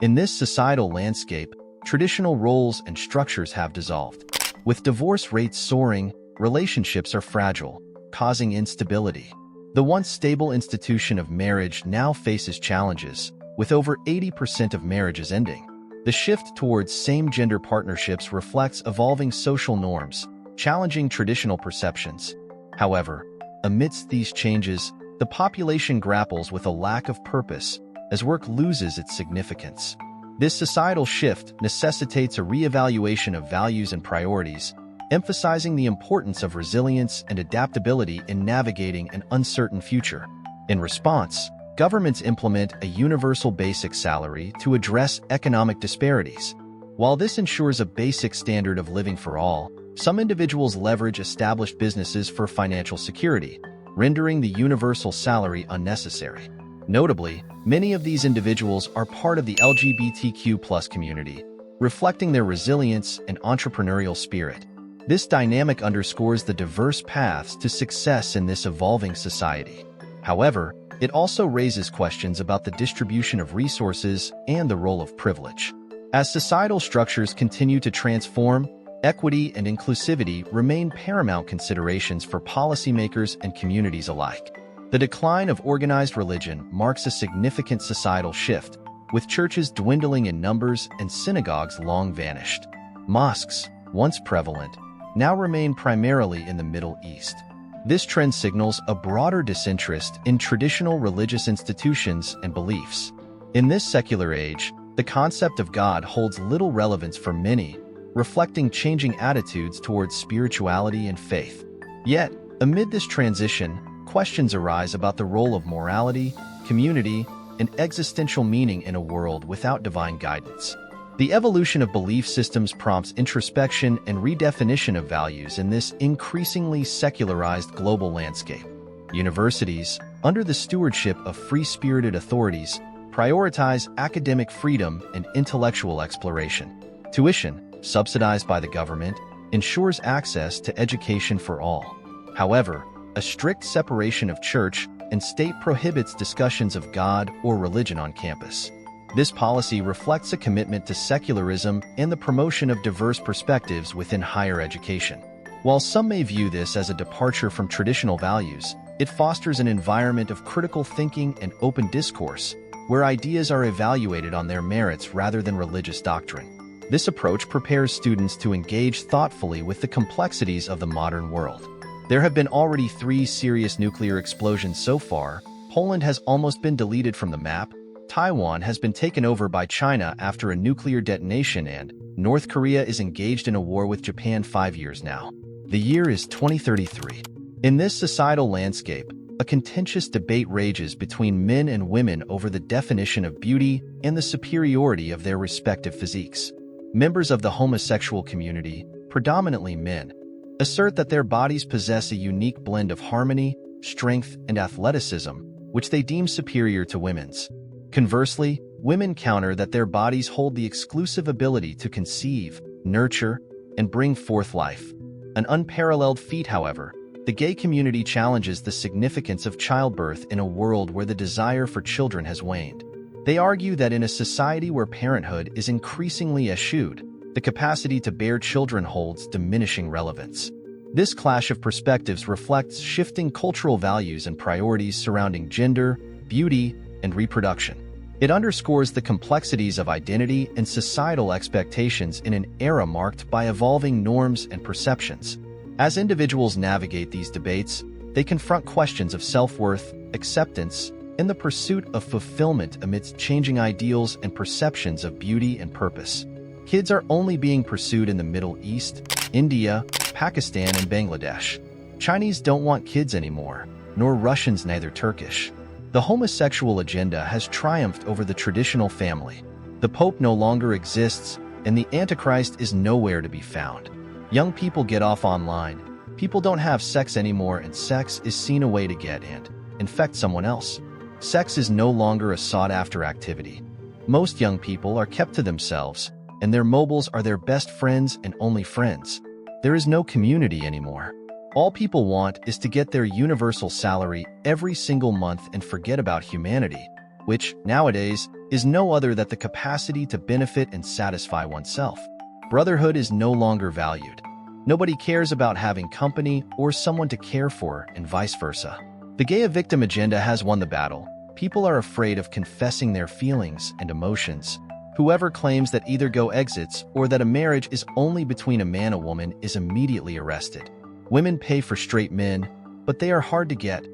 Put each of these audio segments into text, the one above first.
In this societal landscape, traditional roles and structures have dissolved. With divorce rates soaring, relationships are fragile, causing instability. The once stable institution of marriage now faces challenges, with over 80% of marriages ending. The shift towards same-gender partnerships reflects evolving social norms, challenging traditional perceptions. However, amidst these changes, the population grapples with a lack of purpose as work loses its significance. This societal shift necessitates a reevaluation of values and priorities, emphasizing the importance of resilience and adaptability in navigating an uncertain future. In response, governments implement a universal basic salary to address economic disparities. While this ensures a basic standard of living for all, some individuals leverage established businesses for financial security, rendering the universal salary unnecessary. Notably, many of these individuals are part of the LGBTQ+ community, reflecting their resilience and entrepreneurial spirit. This dynamic underscores the diverse paths to success in this evolving society. However, it also raises questions about the distribution of resources and the role of privilege. As societal structures continue to transform, equity and inclusivity remain paramount considerations for policymakers and communities alike. The decline of organized religion marks a significant societal shift, with churches dwindling in numbers and synagogues long vanished. Mosques, once prevalent, now remain primarily in the Middle East. This trend signals a broader disinterest in traditional religious institutions and beliefs. In this secular age, the concept of God holds little relevance for many, reflecting changing attitudes towards spirituality and faith. Yet, amid this transition, questions arise about the role of morality, community, and existential meaning in a world without divine guidance. The evolution of belief systems prompts introspection and redefinition of values in this increasingly secularized global landscape. Universities, under the stewardship of free-spirited authorities, prioritize academic freedom and intellectual exploration. Tuition, subsidized by the government, ensures access to education for all. However, a strict separation of church and state prohibits discussions of God or religion on campus. This policy reflects a commitment to secularism and the promotion of diverse perspectives within higher education. While some may view this as a departure from traditional values, it fosters an environment of critical thinking and open discourse, where ideas are evaluated on their merits rather than religious doctrine. This approach prepares students to engage thoughtfully with the complexities of the modern world. There have been already 3 serious nuclear explosions so far. Poland has almost been deleted from the map, Taiwan has been taken over by China after a nuclear detonation, and North Korea is engaged in a war with Japan 5 years now. The year is 2033. In this societal landscape, a contentious debate rages between men and women over the definition of beauty and the superiority of their respective physiques. Members of the homosexual community, predominantly men, assert that their bodies possess a unique blend of harmony, strength, and athleticism, which they deem superior to women's. Conversely, women counter that their bodies hold the exclusive ability to conceive, nurture, and bring forth life. An unparalleled feat, however. The gay community challenges the significance of childbirth in a world where the desire for children has waned. They argue that in a society where parenthood is increasingly eschewed, the capacity to bear children holds diminishing relevance. This clash of perspectives reflects shifting cultural values and priorities surrounding gender, beauty, and reproduction. It underscores the complexities of identity and societal expectations in an era marked by evolving norms and perceptions. As individuals navigate these debates, they confront questions of self-worth, acceptance, and the pursuit of fulfillment amidst changing ideals and perceptions of beauty and purpose. Kids are only being pursued in the Middle East, India, Pakistan, and Bangladesh. Chinese don't want kids anymore, nor Russians, neither Turkish. The homosexual agenda has triumphed over the traditional family. The Pope no longer exists, and the Antichrist is nowhere to be found. Young people get off online. People don't have sex anymore, and sex is seen a way to get and infect someone else. Sex is no longer a sought-after activity. Most young people are kept to themselves, and their mobiles are their best friends and only friends. There is no community anymore. All people want is to get their universal salary every single month and forget about humanity. which, nowadays, is no other than the capacity to benefit and satisfy oneself. Brotherhood is no longer valued. Nobody cares about having company or someone to care for, and vice versa. The gay victim agenda has won the battle. People are afraid of confessing their feelings and emotions. Whoever claims that either go exits or that a marriage is only between a man and woman is immediately arrested. Women pay for straight men, but they are hard to get.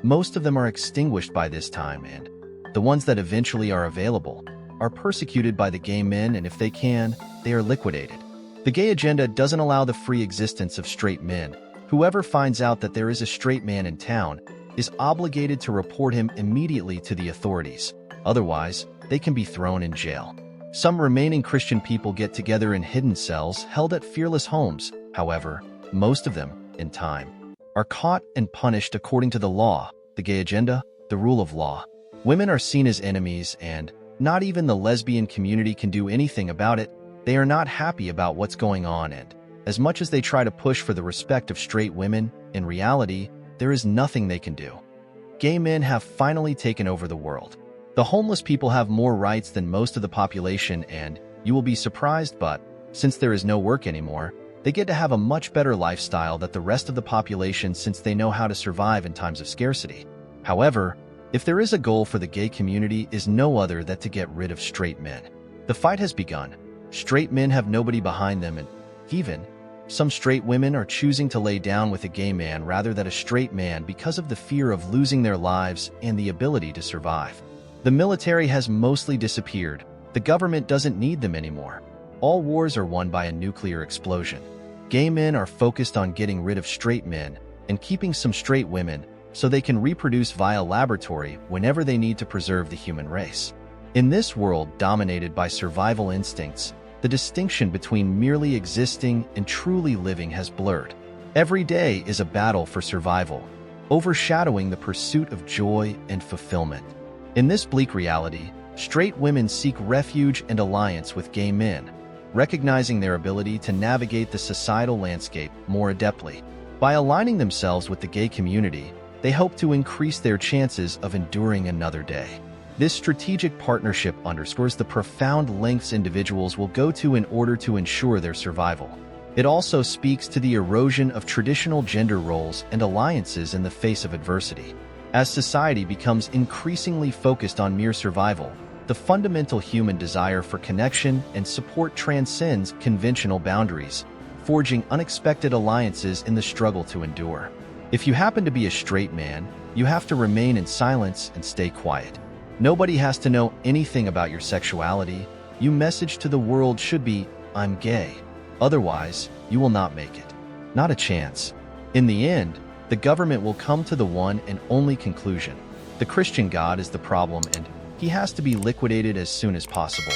Most of them are extinguished by this time, and the ones that eventually are available are persecuted by the gay men, and if they can, they are liquidated. The gay agenda doesn't allow the free existence of straight men. Whoever finds out that there is a straight man in town is obligated to report him immediately to the authorities. Otherwise, they can be thrown in jail. Some remaining Christian people get together in hidden cells held at fearless homes. However, most of them, in time, are caught and punished according to the law. The gay agenda, the rule of law. Women are seen as enemies, and not even the lesbian community can do anything about it. They are not happy about what's going on, and as much as they try to push for the respect of straight women, in reality, there is nothing they can do. Gay men have finally taken over the world. The homeless people have more rights than most of the population, and you will be surprised, but since there is no work anymore, they get to have a much better lifestyle than the rest of the population since they know how to survive in times of scarcity. However, if there is a goal for the gay community is no other than to get rid of straight men. The fight has begun. Straight men have nobody behind them, and even some straight women are choosing to lay down with a gay man rather than a straight man because of the fear of losing their lives and the ability to survive. The military has mostly disappeared. The government doesn't need them anymore. All wars are won by a nuclear explosion. Gay men are focused on getting rid of straight men and keeping some straight women so they can reproduce via laboratory whenever they need to preserve the human race. In this world dominated by survival instincts, the distinction between merely existing and truly living has blurred. Every day is a battle for survival, overshadowing the pursuit of joy and fulfillment. In this bleak reality, straight women seek refuge and alliance with gay men, recognizing their ability to navigate the societal landscape more adeptly. By aligning themselves with the gay community, they hope to increase their chances of enduring another day. This strategic partnership underscores the profound lengths individuals will go to in order to ensure their survival. It also speaks to the erosion of traditional gender roles and alliances in the face of adversity. As society becomes increasingly focused on mere survival, the fundamental human desire for connection and support transcends conventional boundaries, forging unexpected alliances in the struggle to endure. If you happen to be a straight man, you have to remain in silence and stay quiet. Nobody has to know anything about your sexuality. Your message to the world should be, "I'm gay." Otherwise, you will not make it. Not a chance. In the end, the government will come to the one and only conclusion. The Christian God is the problem, and he has to be liquidated as soon as possible.